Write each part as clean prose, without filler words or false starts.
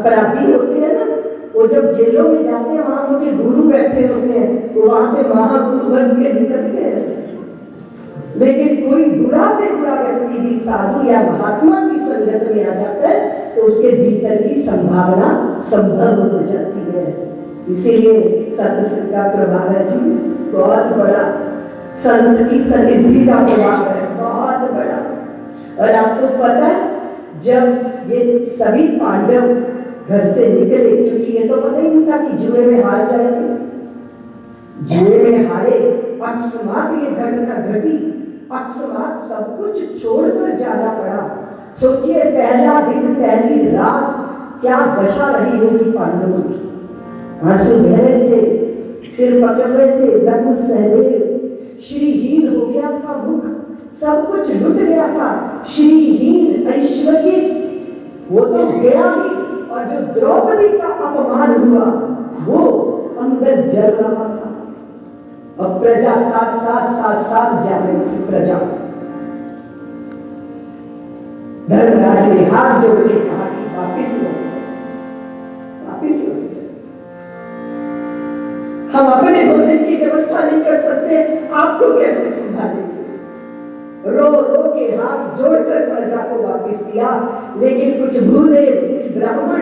अपराधी होते हैं ना, वो जब जेलों में जाते हैं वहां उनके गुरु बैठे होते हैं, वो वहां से महागुरु बन के निकलते हैं। लेकिन कोई बुरा से बुरा व्यक्ति भी साधु या महात्मा की संगत में आ जाता है तो उसके भीतर की संभावना संभव हो जाती है। इसीलिए सत्संग का प्रभाव है जी, बहुत बड़ा संत की सनिधि का प्रभाव है, बहुत बड़ा। और आपको पता है जब ये सभी पांडव घर से निकले, क्योंकि ये तो पता ही नहीं था कि जुए में हार जाएंगे, जुए में हारे, अकस्मात ये घटना घटी, अकस्मात सब कुछ छोड़कर जाना पड़ा। सोचिए पहला दिन पहली रात क्या दशा रही होगी पांडवों की। आंसू बह रहे थे, सिर पकड़ रहे थे, नकुल सहदेव, श्रीहीन हो गया था मुख, सब कुछ लुट गया था, श्रीहीन ऐश्वर्य वो तो गया ही, और जो द्रौपदी का अपमान हुआ वो अंदर जल रहा था। और प्रजा साथ जा रही थी। प्रजा धर्मराज ने हाथ जोड़ के कहा कि वापिस लौट जाओ, हम अपने भोजन की व्यवस्था नहीं कर सकते, आपको कैसे संभालेंगे। रो रो के हाथ जोड़कर प्रजा को वापिस किया, लेकिन कुछ भूदेव, कुछ ब्राह्मण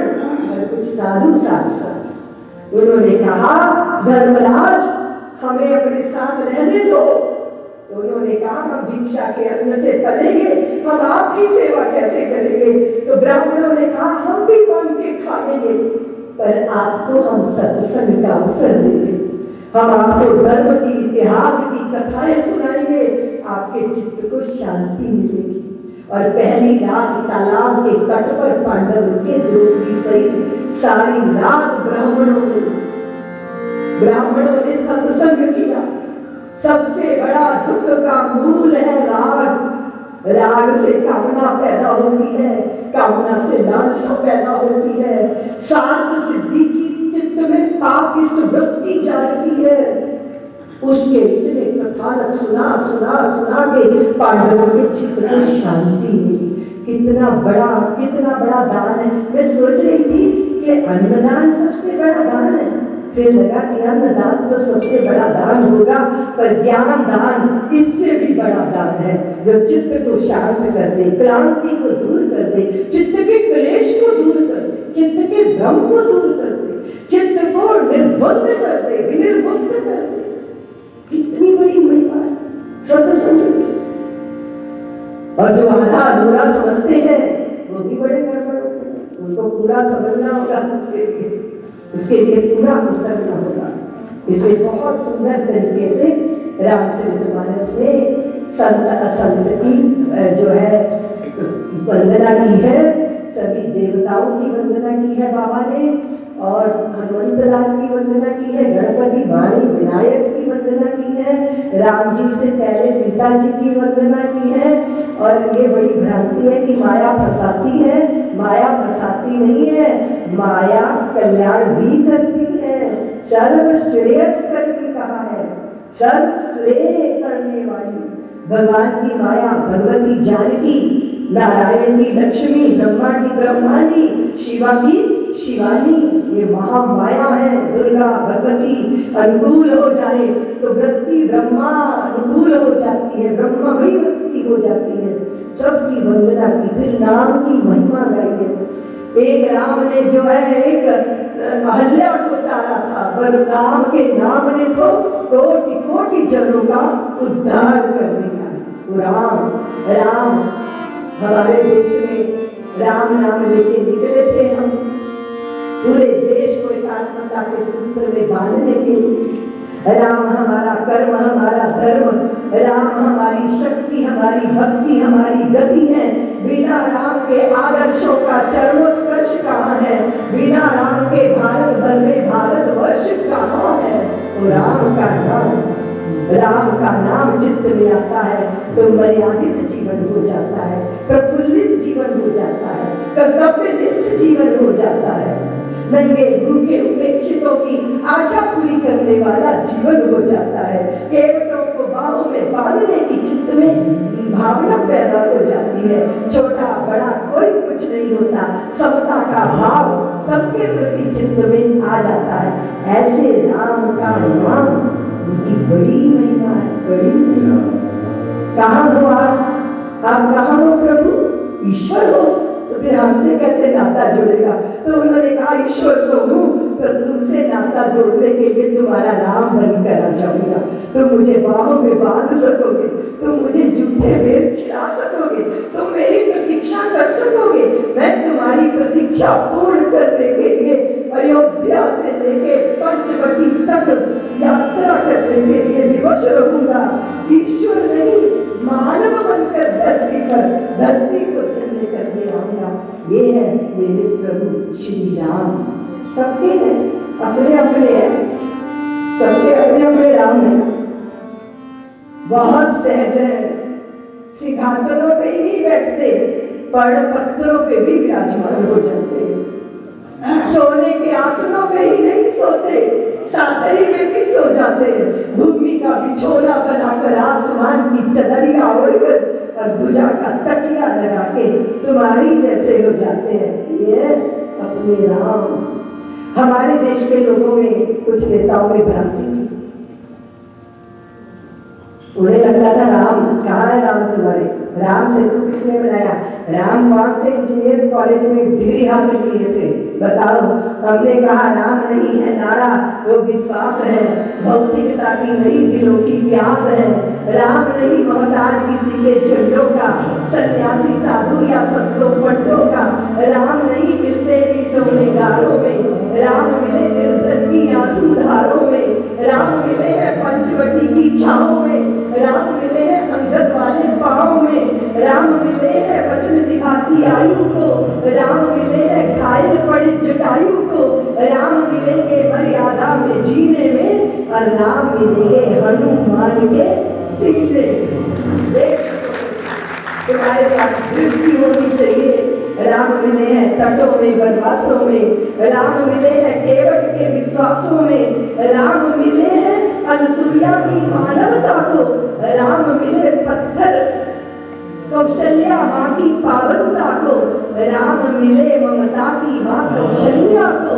और कुछ साधु साथ उन्होंने कहा धर्मराज हमें अपने साथ रहने दो। तो उन्होंने कहा हम भिक्षा के अन्न से पलेंगे, हम आपकी सेवा कैसे करेंगे। तो ब्राह्मणों ने कहा हम भी मांग के खा लेंगे, पर आपको हम सत्संग का अवसर देंगे, हम आपको धर्म की इतिहास की कथाएं सुनाएंगे, आपके चित्त को शांति मिलेगी। और पहली रात तालाब के तट पर पांडव के द्रौपदी सहित सारी रात ब्राह्मणों ने सत्संग किया। सबसे बड़ा दुख का मूल है राग। राग से कामना पैदा होती है, कामना से लालसा पैदा होती है, शांत सिद्धि की चित्त में पापिष्ट वृत्ति जागती है। उसके इतने कथानक सुना के पांडवों के चित्त को शांति मिली। कितना बड़ा दान है। मैं सोच रही थी कि अन्नदान सबसे बड़ा दान है, फिर लगा कि अन्नदान तो सबसे बड़ा दान होगा, पर ज्ञान दान इससे भी बड़ा दान है, जो चित्त को शांत कर दे, क्लांति को दूर कर दे, चित्त के क्लेश को दूर कर दे, चित्त के भ्रम को दूर कर दे, चित्त को निर्बंध कर दे, विनिर्मुक्त कर दे। कितनी बड़ी महिमा है सत्संग की। और जो आधा अधूरा समझते हैं वो भी बड़े गड़बड़ होते हैं, उनको पूरा समझना होगा, उसके लिए पूरा उतरना होगा। इसलिए बहुत सुंदर तरीके से रामचरितमानस में संत असंत की जो है वंदना की है, सभी देवताओं की वंदना की है बाबा ने, और हनुमंत लाल की वंदना की है, गणपति वाणी विनायक की वंदना की है, राम जी से पहले सीता जी की वंदना की है। और ये बड़ी भ्रांति है कि माया फंसाती है, माया फंसाती नहीं है, माया कल्याण भी करती है, सर्व श्रेयस करती कहा है, सर्व श्रेय करने वाली भगवान की माया, भगवती जानकी, नारायण की लक्ष्मी, ब्रह्मा की ब्रह्मानी, शिवा की शिवानी, ये महामाया है दुर्गा भगवती। अनुकूल हो जाए तो वृत्ति ब्रह्मा अनुकूल हो जाती है, ब्रह्ममयी वृत्ति हो जाती है। सबकी वंदना की, फिर नाम की महिमा गाई है। एक राम ने जो है एक अहल्या को तारा था, पर राम के नाम ने तो कोटि कोटि जनों का उद्धार कर दिया। वो राम हमारे देश में राम नाम लेके निकले थे हम, पूरे देश को एकात्मता के सूत्र में बांधने के लिए। राम हमारा कर्म, हमारा धर्म, राम हमारी शक्ति, हमारी भक्ति, हमारी गति है। बिना राम के आदर्शों का चरमोत्कर्ष कहाँ है? बिना राम के भारत भर में भारतवर्ष कहाँ है? तो राम का नाम चित्त में आता है तो मर्यादित जीवन हो जाता है, प्रफुल्लित जीवन हो जाता है, कर्तव्यनिष्ठ जीवन हो जाता है, नंगे भूखे उपेक्षितों की आशा पूरी करने वाला जीवन हो जाता है, केवटों को बाहों में बांधने की चित्त में भावना पैदा हो जाती है। छोटा बड़ा कोई कुछ नहीं होता, समता का भाव सबके प्रति चित्त में आ जाता है। ऐसे राम का नाम, उनकी बड़ी महिमा है, बड़ी महिमा। कहाँ हो आप कहाँ हो प्रभु? ईश्वर हो तो फिर हमसे कैसे नाता जुड़ेगा? तो उन्होंने कहा ईश्वर तो हूँ, पर तुमसे नाता जोड़ने के लिए तुम्हारा राम बनकर आ जाऊंगा। तुम मुझे बाहों में बांध सकोगे, तुम मुझे जूठे बेर खिला सकोगे, तुम मेरी प्रतीक्षा कर सकोगे। मैं तुम्हारी प्रतीक्षा पूर्ण करने के लिए अयोध्या से लेके पंचवटी तक यात्रा करने के लिए विवश रहूंगा। ईश्वर नहीं, मानव बनकर धरती को धन्य करने आऊंगा। ये है मेरे प्रभु श्री राम। सबके हैं, अपने अपने हैं, सबके अपने अपने राम हैं। बहुत सहज है, सिंहासनों पे ही नहीं बैठते, पर्ण पत्थरों पे भी विराजमान हो जाते हैं। सोने के आसनों पे ही नहीं सोते, सातरी में भी सो जाते हैं। भूमि का बिछोना बनाकर, आसमान की चदरिया ओढ़कर और भुजा का तकिया लगा के तुम्हारी जैसे हो जाते हैं। ये अपने राम। हमारे देश के लोगों में कुछ नेताओं में भ्रांति थी, उन्हें लगता था राम कहाँ है, राम तुम्हारे, राम से तो किसने बनाया? राम कौन से इंजीनियर कॉलेज में डिग्री हासिल किए थे बताओ? हमने कहा राम नहीं है नारा, वो विश्वास है, भौतिकता की नहीं दिलों की प्यास है। राम नहीं मोहताज किसी के झंडों का, सन्यासी साधु या संतों पंडों का। राम नहीं मिलते ईंटों में गारों में, राम मिले निर्धन की आंसू धारों में। राम मिले हैं पंचवटी की छाओं में, राम मिले हैं अंगद वाले पाँव में। राम मिले हैं वचन दिखाती आयु को, राम मिले हैं घायल पड़े जटायु को। राम मिलेंगे मर्यादा में जीने में, और राम मिलेंगे हनुमान के सीने। देख तुम्हारे पास दृष्टि होनी चाहिए। राम मिले हैं तटों में वनवासों में, राम मिले हैं केवट के विश्वासों में। राम मिले हैं अनसुईया की मानवता को, राम मिले पत्थर कौशल्या माँ की पावनता को। राम मिले ममता की माँ कौशल्या को,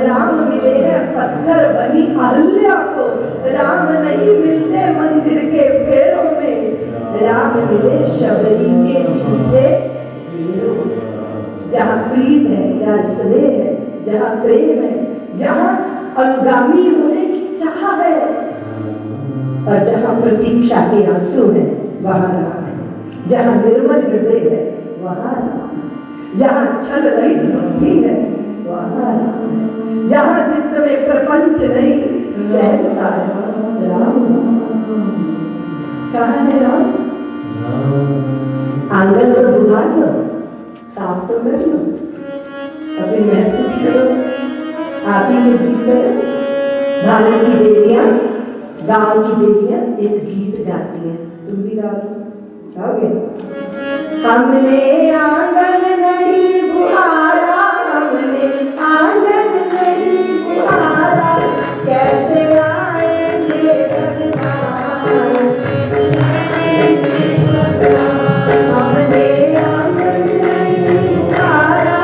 राम मिले हैं पत्थर बनी अहल्या को। राम नहीं मिलते मंदिर के फेरों में, राम मिले शबरी के झूठे फेरों में। जहाँ प्रीत है, जहाँ स्नेह है, जहाँ प्रेम है, जहाँ अनुगामी होने की चाह है, और जहाँ प्रतीक्षा के आंसू है, वहाँ राम है। जहाँ निर्मल हृदय है, वहाँ राम है। जहाँ छल रहित बुद्धि है, वहाँ राम है। जहाँ चित्त में प्रपंच नहीं, सहजता है, राम। कहाँ है राम? आंगन को बुझा लो, साफ तो कर लो, अभी महसूस करो आप ही के भीतर। भारत की देवियां, गांव की देवियां एक गीत गाती हैं, तुम भी गाओगे? हमने आंगन नहीं बुहारा, हमने आंगन नहीं बुहारा, कैसे आएंगे भगवान। हमने आंगन नहीं बुहारा,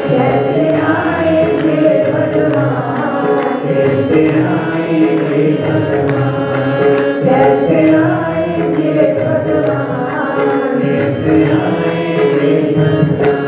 कैसे आएंगे भगवान, कैसे आएंगे भगवान, कैसे आएंगे भगवान, कैसे आएंगे भगवान।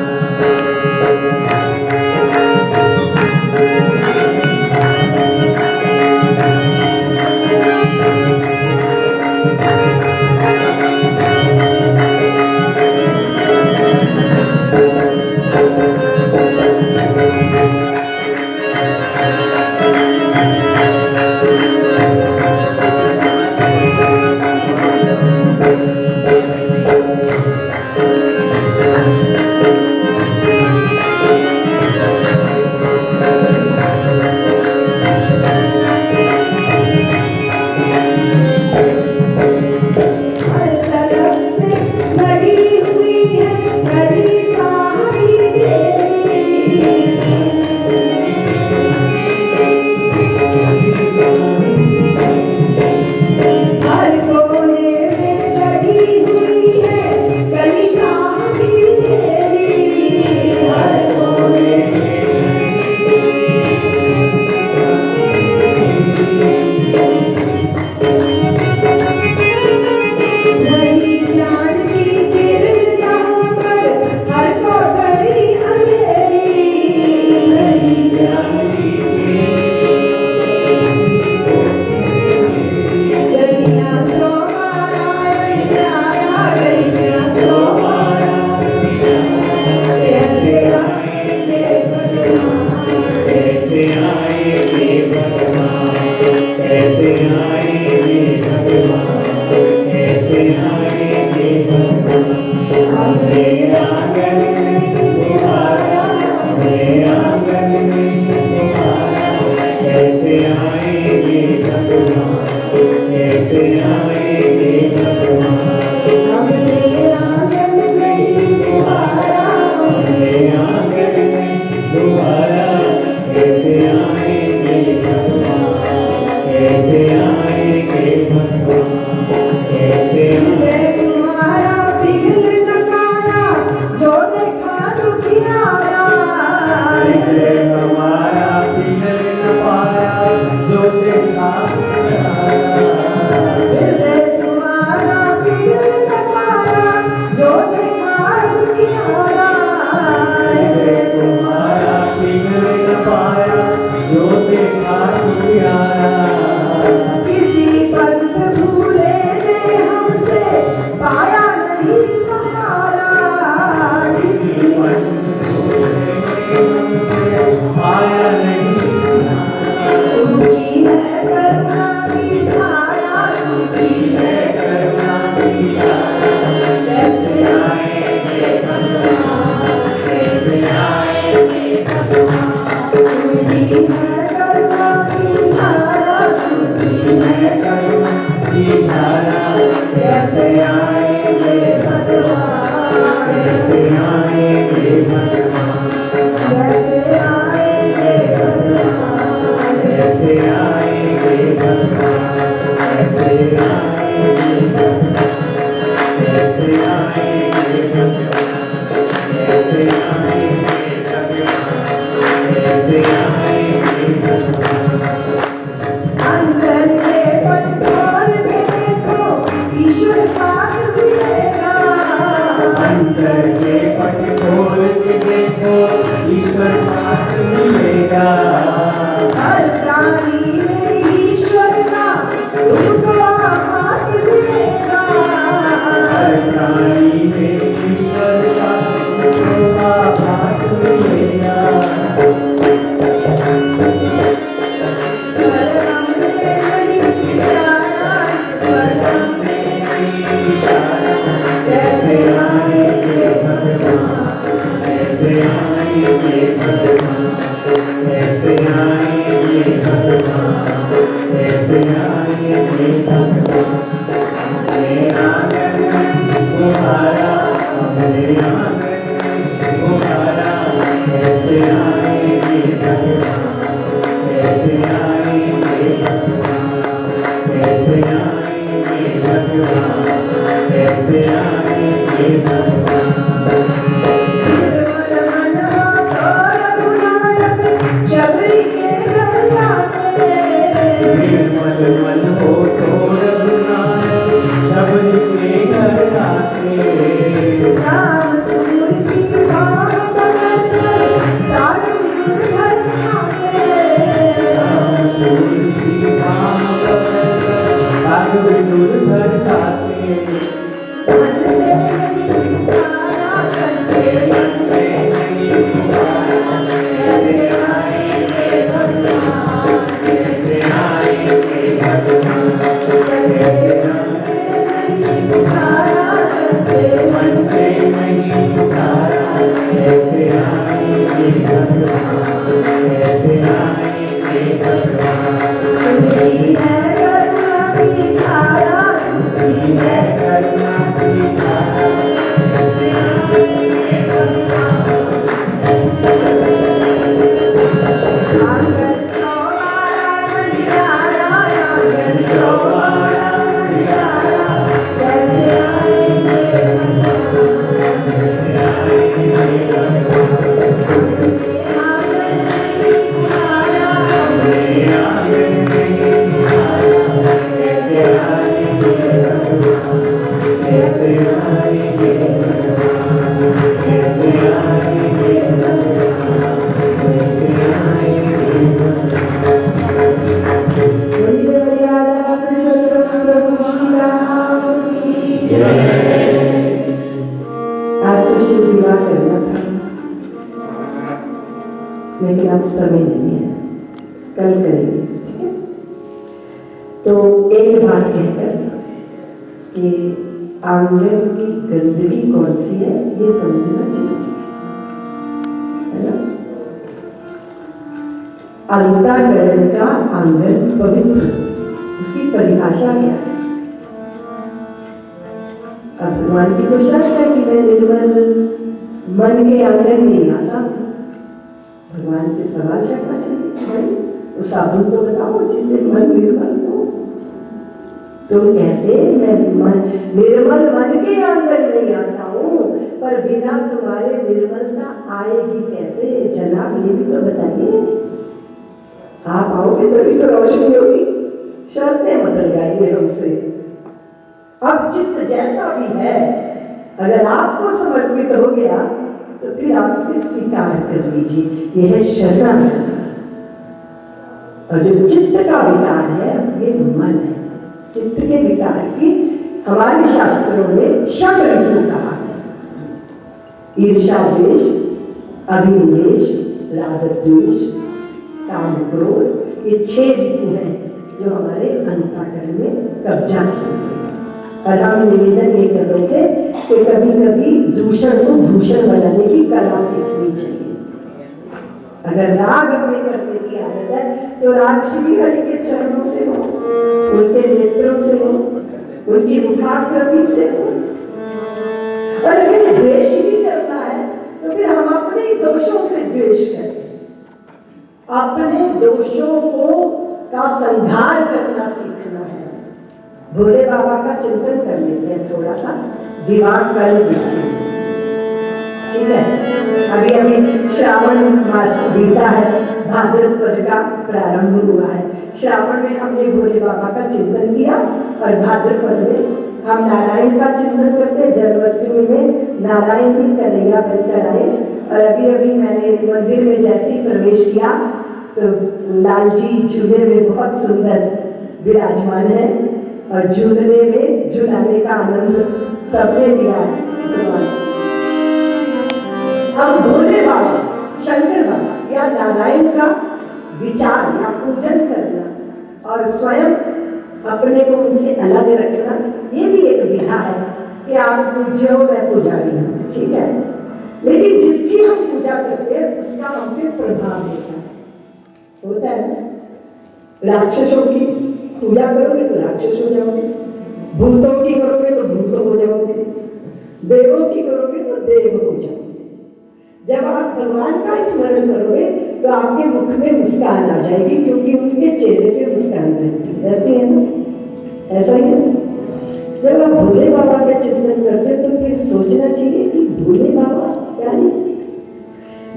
प्यारा तुम्हारा बिगड़ न पाया जो देखा प्यारा। किसी पंथ भूले ने हमसे पाया नहीं सहारा, किसी पंथ भूले ने हमसे पाया नहीं सहारा। सूखी है करुणा की धारा, सूखी है करुणा की धारा, कैसे आएंगे भगवान, कैसे आएंगे भगवान। सूखी है करुणा की धारा, सूखी है करुणा की धारा, कैसे आएंगे भगवान, कैसे आएंगे भगवान, कैसे आएंगे भगवान, कैसे आएंगे भगवान, कैसे आएंगे भगवान, कैसे आएंगे भगवान, कैसे आएंगे भगवान, कैसे आएंगे भगवान। अंदर के पट खोल के देखो, ईश्वर पास मिलेगा। अंतर के पट खोल के देखो, ईश्वर पास मिलेगा। हर प्राणी में ईश्वर का तुमको आभास मिलेगा। हर प्राणी में ईश्वर का तुमको आभास मिलेगा। इस पर हमने नहीं विचारा, इस पर हमने नहीं विचारा। कैसे आएंगे भगवान, कैसे आएंगे भगवान, कैसे आएंगे भगवान, कैसे आएंगे भगवान। अपने आंगन में बुहारा, अपने आंगन में बुहारा, कैसे आएंगे भगवान, कैसे आएंगे भगवान, कैसे आएंगे भगवान, कैसे आएंगे भगवान। निर्मल मनवा तो रघुनायक शबरी के घर जाते। निर्मल मन हो तो रघुनाथ शबरी के घर आते। राम सूर की बाह पकड़कर सागर विदुर घर आते। राम सूर की बाह पकड़कर सागर विदुर घर आते। मन से नहीं पुकारा, सच्चे मन से नहीं पुकारा। कैसे आएंगे भगवान, कैसे आएंगे भगवान, सच्चे मन से नहीं पुकारा, सच्चे मन से नहीं पुकारा। कैसे आएंगे भगवान, कैसे आएंगे भगवान। सूखी है करुणा की धारा, सूखी है करुणा की धारा, कैसे आएंगे भगवान। आंगन चौबारा नंदियारा, आंगन चौबारा नंदियारा। कैसे आएंगे भगवान, कैसे आएंगे भगवान। आंगन नहीं पुकारा, अपने आंगन में बुहारा, कैसे आएंगे भगवान, कैसे आएंगे भगवान, कैसे आएंगे भगवान, कैसे आएंगे भगवान। बोलिए मर्यादा पुरुषोत्तम प्रभु श्री राम की जय। आज तो शिव विवाह करना था, लेकिन अब समय नहीं है, कल करेंगे, ठीक है? तो एक बात कहकर कि आंगन की गंदगी कौन सी है ये समझना चाहिए, है ना? अंतःकरण का आंगन पवित्र, उसकी परिभाषा क्या है? अब भगवान की तो शर्त है कि मैं निर्मल मन के आंगन में आता हूं। भगवान से सवाल करना चाहिए, भाई वो साबुन तो बताओ जिससे मन निर्मल हो। तुम कहते मैं निर्मल मन के आंगन में आता हूं, पर बिना तुम्हारे निर्मलता आएगी कैसे? जनाब ये भी तो बताइए। आप आओगे तभी तो रोशनी होगी। शर्तें मत लगाइए हमसे। अब चित्त जैसा भी है अगर आपको समर्पित हो गया तो फिर आप इसे स्वीकार कर लीजिए, यह है शरणागति। और जो चित्त का विकार है ये मन है। चित्त के विकार की हमारे शास्त्रों में षड ऋतु कहा है। ईर्ष्या द्वेष, अभिनिवेश, राग द्वेष, काम क्रोध, ये 6 ऋतु हैं जो हमारे अंतःकरण में कब्जा किए। और हम निवेदन ये कर रहे थे कि कभी कभी दूषण को भूषण बनाने की कला सीखनी चाहिए। अगर राग हमें करने की आदत है तो राग श्री हरि के चरणों से हो, उनके नेत्रों से हो, उनकी मुखाकृति से हो। और अगर द्वेष भी करना है तो फिर हम अपने दोषों से द्वेष करें, अपने दोषों को का संहार करना सीखना है। भोले बाबा का चिंतन कर लेते हैं थोड़ा सा, दिमाग कल देखिए, ठीक है। अभी अभी श्रावण मास बीता है, भाद्रपद का प्रारंभ हुआ है। श्रावण में हमने भोले बाबा का चिंतन किया और भाद्रपद में हम नारायण का चिंतन करते हैं। जन्माष्टमी में नारायण ही कन्हैया बनकर आए। और अभी अभी मैंने मंदिर में जैसे ही प्रवेश किया तो लाल जी झूले में बहुत सुंदर विराजमान है और झूलने में झूलाने का आनंद सबने लिया है। अब भोले बाबा, शंकर बाबा या नारायण का विचार या पूजन करना और स्वयं अपने को उनसे अलग रखना, ये भी एक विधा है कि आप पूज्य हो, मैं पुजारी हूँ, ठीक है। लेकिन जिसकी हम पूजा करते हैं उसका हम पे प्रभाव होता है। राक्षसों की पूजा करोगे तो राक्षस हो जाओगे, भूतों की करोगे तो भूत हो जाओगे, देवों की करोगे तो देव हो जाओगे। जब आप भगवान का स्मरण करोगे तो आपके मुख में मुस्कान आ जाएगी, क्योंकि उनके चेहरे पे मुस्कान रहती है ना, ऐसा ही है। जब आप भोले बाबा का चिंतन करते तो फिर सोचना चाहिए कि भोले बाबा क्या नहीं।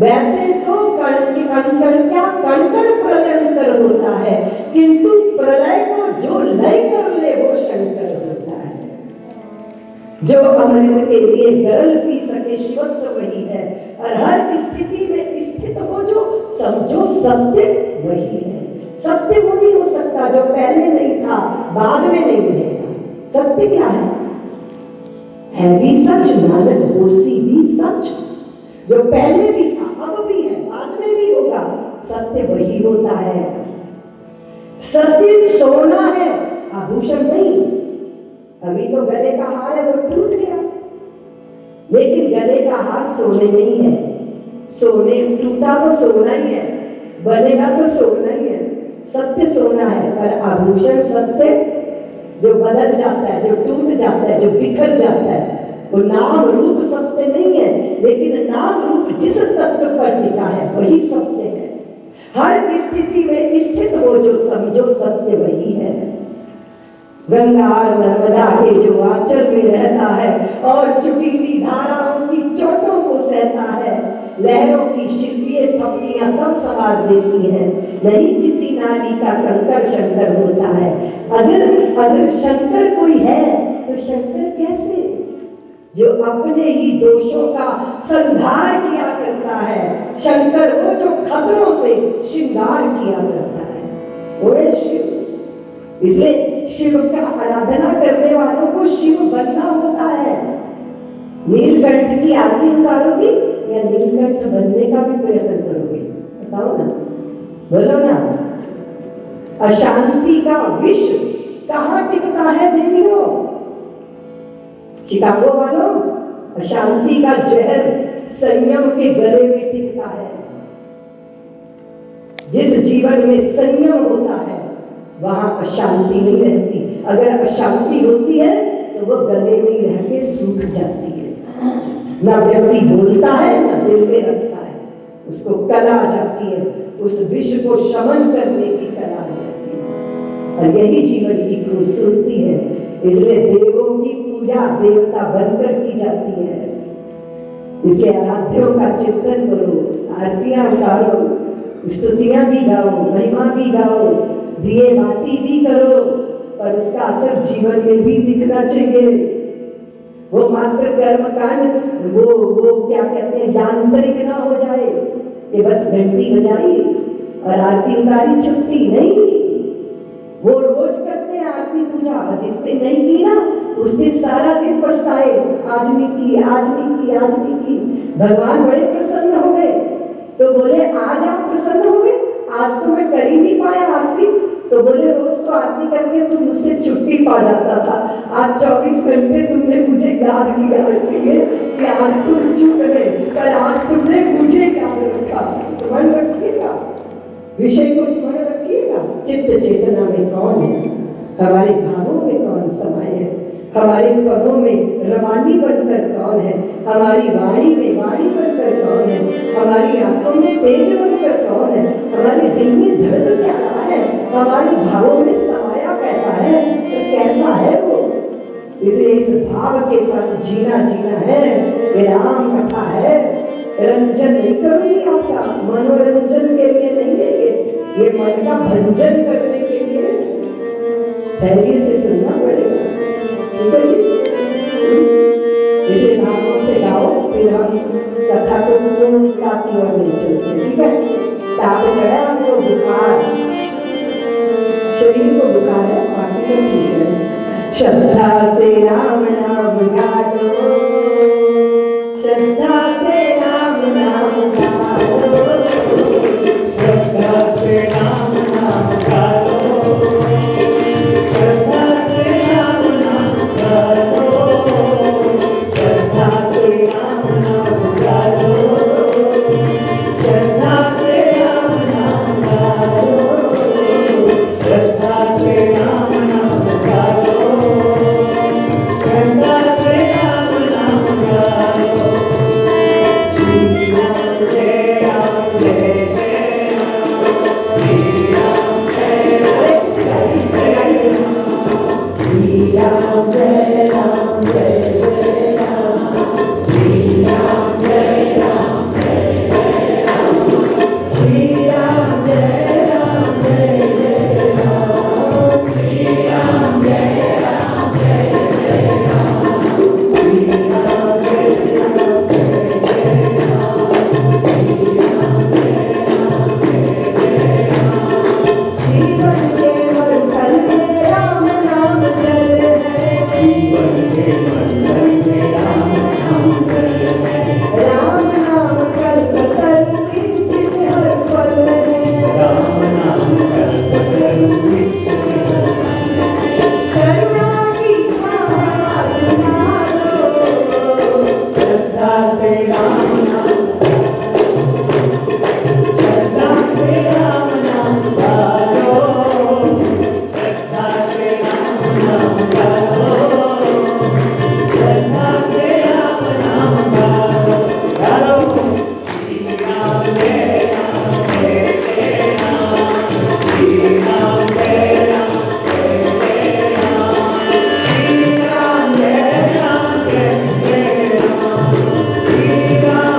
वैसे तो कण प्रलयंकर होता है, किंतु प्रलय को जो लय कर ले वो शंकर होता है। जो अमृत के लिए गरल पी सके शिवत्व वही है, और हर स्थिति में स्थित हो जो समझो सत्य वही है। सत्य वो नहीं हो सकता जो पहले नहीं था बाद में नहीं रहेगा। सत्य क्या है भी सच, नानक होसी भी सच। जो पहले भी था अब भी है बाद में भी होगा, सत्य वही होता है। सत्य सोना है, आभूषण नहीं। अभी तो गले का हार है वो टूट गया, लेकिन गले का हार सोने नहीं है। सोने टूटा तो सोना ही है, बनेगा तो सोना ही है। सत्य सोना है, पर आभूषण सत्य जो बदल जाता है, जो टूट जाता है, जो बिखर जाता है, वो नाम रूप सत्य नहीं है। लेकिन नाम रूप जिस तत्व पर टिका है वही सत्य है। हर स्थिति में स्थित हो जो समझो सत्य वही है। गंगा और नर्मदा के जो आंचल में रहता है और चुटीली धाराओं की चोटों को सहता है, लहरों की शिल्पीय थपड़ियां तब सवार देती हैं, नहीं किसी नाली का कंकड़ शंकर होता है। अगर शंकर कोई है तो शंकर कैसे? जो अपने ही दोषों का संहार किया करता है। शंकर वो जो खतरों से श्रृंगार किया करता है, वो है शिव। इसलिए शिव का आराधना करने वालों को शिव बनना होता है। नीलकंठ की आरती उतारोगी या नीलकंठ बनने का भी प्रयत्न करोगे? बताओ ना, बोलो ना। अशांति का विष कहाँ टिकता है देवियों? शिकागो वालों, अशांति का जहर संयम के गले में टिकता है। जिस जीवन में संयम होता है वहां अशांति नहीं रहती। अगर अशांति होती है तो वो गले में ही रह के सूख जाती है। ना व्यक्ति बोलता है ना दिल में रखता है, उसको कला आ जाती है, उस विष को शमन करने की कला आ जाती है। और यही जीवन की खूबसूरती है। इसलिए देवों की पूजा देवता बनकर की जाती है। इसलिए आराध्यों का चिंतन करो, आरतियां उतारो, स्तुतियां भी गाओ, महिमा भी गाओ, दिए बाती भी करो, पर उसका असर जीवन में भी दिखना चाहिए। वो मात्र कर्म कांड वो क्या कहते हैं यांत्रिक ना हो जाए कि बस घंटी बजाई और आरती उतारी छुट्टी नहीं। वो रोज करते हैं आरती पूजा, जिस दिन नहीं की ना उस दिन सारा दिन पछताए, आज नहीं की, आज नहीं की, आज नहीं की। भगवान बड़े प्रसन्न हो गए तो बोले आज आप प्रसन्न हो गए, आज तो मैं कर ही नहीं पाया आरती। तो बोले रोज तो आरती करके तुम मुझसे छुट्टी पा जाता था, आज 24 घंटे तुमने मुझे याद किया, इसलिए कि आज तुम चूक गए, पर आज तुमने मुझे याद रखा। स्मरण रखिएगा, विषय को स्मरण रखिएगा। चित्त चेतना में कौन है, हमारे भावों में कौन समाये है, हमारे पदों में रवानी बनकर कौन है, हमारी वाणी में वाणी बनकर कौन है, हमारी आंखों में तेज बनकर कौन है, हमारे दिल में दर्द क्या रहा है, हमारे भावों में समाया कैसा है, तो कैसा है वो। इसलिए इस भाव के साथ जीना है, ये राम कथा है। रंजन नहीं करूंगी आपका, मनोरंजन के लिए नहीं है ये मन का भंजन करने के लिए धैर्य से सुनना पड़ेगा। ठीक है जी, इसे भावों से गाओ, फिर हम कथा को पूर्णता की ओर ले चलते हैं। ठीक है, ताप चढ़ा हमको, बुखार, शरीर को बुखार है, बाकी सब ठीक है। श्रद्धा से राम नाम गाओ, श्रद्धा से राम नाम गाओ, श्रद्धा से राम नाम गाओ, श्रद्धा से राम नाम गाओ, श्रद्धा से राम नाम गाओ, श्रद्धा से राम नाम गाओ, श्रद्धा से राम नाम गाओ, श्रद्धा से राम नाम गाओ। श्री राम जय राम जय जय राम, श्री राम जय राम जय जय राम, श्री राम जय राम जय जय राम, श्री राम जय राम जय जय राम, श्री राम जय राम जय जय राम, श्री राम जय राम जय जय राम, श्री राम जय राम जय जय राम, श्री राम जय राम जय जय राम। जीवन के मंथन में राम नाम जल है, जीवन के मंथन में राम नाम जल है, राम नाम कल्पतरु विचित हर पल है, राम नाम कल्पतरु विचित हर पल है। करुणा की छाया तुम्हारो, श्रद्धा से राम नाम गाओ, श्रद्धा से राम नाम गाओ, श्रद्धा से राम नाम गाओ, श्रद्धा से राम नाम गाओ, गाओ। श्री राम जय राम जय जय राम, श्री राम जय राम जय जय राम, श्री राम जय राम जय जय राम, श्री राम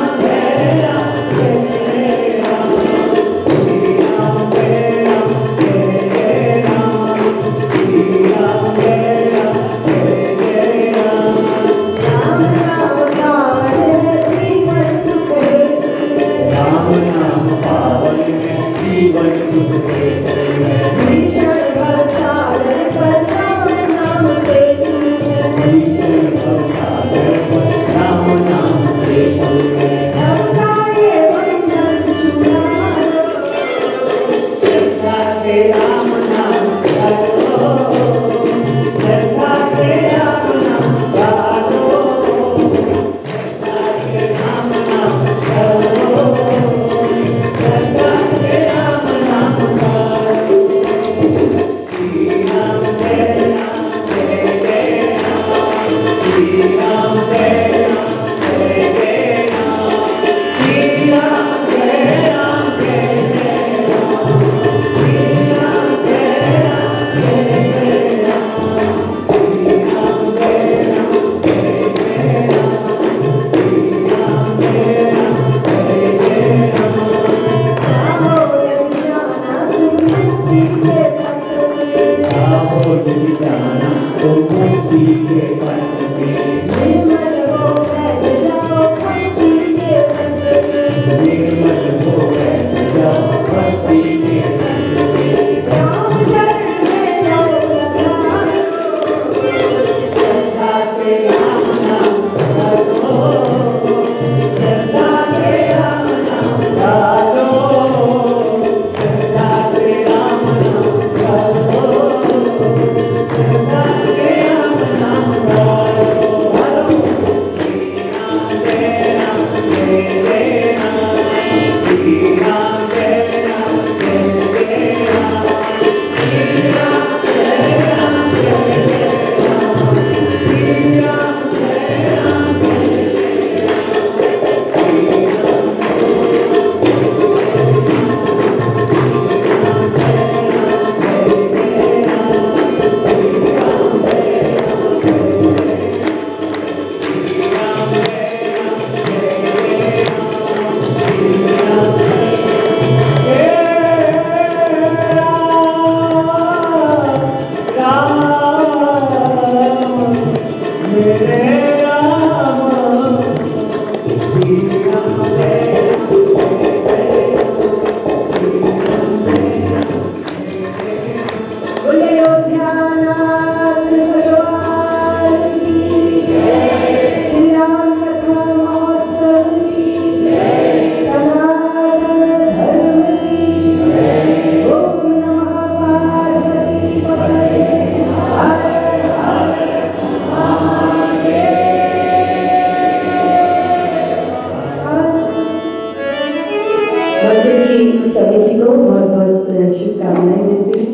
बोले अयोध्यानाथ भगवान की जय। श्री राम कथा महोत्सव की जय। सनातन धर्म की जय। ओम नमः पार्वती पतये हर हर महादेव। मंदिर की समिति को बहुत बहुत शुभकामनाएं देती हूँ।